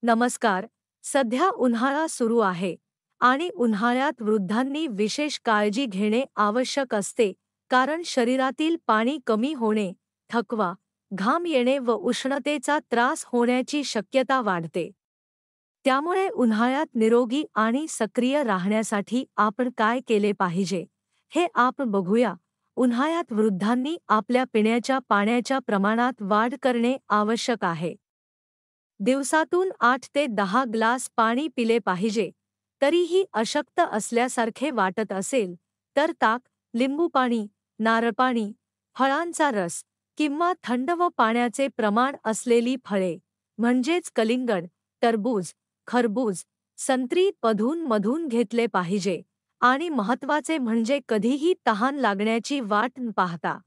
नमस्कार. सध्या उन्हाळा सुरू आहे आणि उन्हाळ्यात वृद्धांनी विशेष काळजी घेणे आवश्यक असते, कारण शरीरातील पाणी कमी होणे, थकवा, घाम येणे व उष्णतेचा त्रास होण्याची शक्यता वाढते. त्यामुळे उन्हाळ्यात निरोगी आणि सक्रिय राहण्यासाठी आपण काय केले पाहिजे, हे आपण बघूया. उन्हाळ्यात वृद्धांनी आपल्या पिण्याच्या पाण्याच्या प्रमाणात वाढ करणे आवश्यक आहे. दिवसातून 8 ते 10 ग्लास पाणी पिले पाहिजे. तरीही अशक्त असल्यासारखे वाटत असेल तर ताक, लिंबू पाणी, नारळ पाणी, फळांचा रस किंवा थंड व पाण्याचे प्रमाण असलेली फळे म्हणजेच कलिंगड, टरबूज, खरबूज, संत्री अधून-मधून घेतले पाहिजे आणि महत्त्वाचे म्हणजे कधीही तहान लागण्याची वाट न पाहता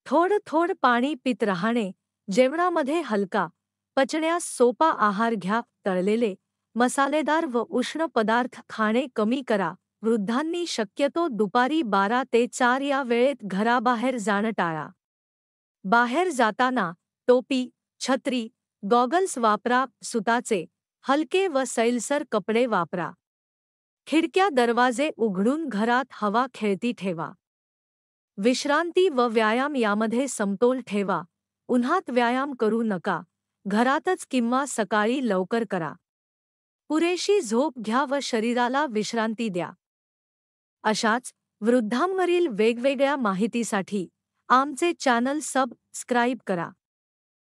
थोडं-थोडं पाणी पित राहणे. जेवणामध्ये हलका, पचण्यास सोपा आहार घ्या. तळलेले, मसालेदार व उष्ण पदार्थ खाणे कमी करा. वृद्धांनी शक्यतो दुपारी 12 ते 4 या वेळेत घराबाहेर जाणं टाळा. बाहेर जाताना टोपी, छत्री, गॉगल्स वापरा. सुताचे, हलके व सैलसर कपडे वापरा. खिडक्या दरवाजे उघडून घरात हवा खेळती ठेवा. विश्रांती व व्यायाम यामध्ये समतोल ठेवा. उन्हात व्यायाम करू नका. घरातच किंवा सकाळी लवकर करा. पुरेशी झोप घ्या व शरीराला विश्रांती द्या. अशाच वृद्धांवरील वेगवेगळ्या माहितीसाठी आमचे चॅनल सबस्क्राईब करा.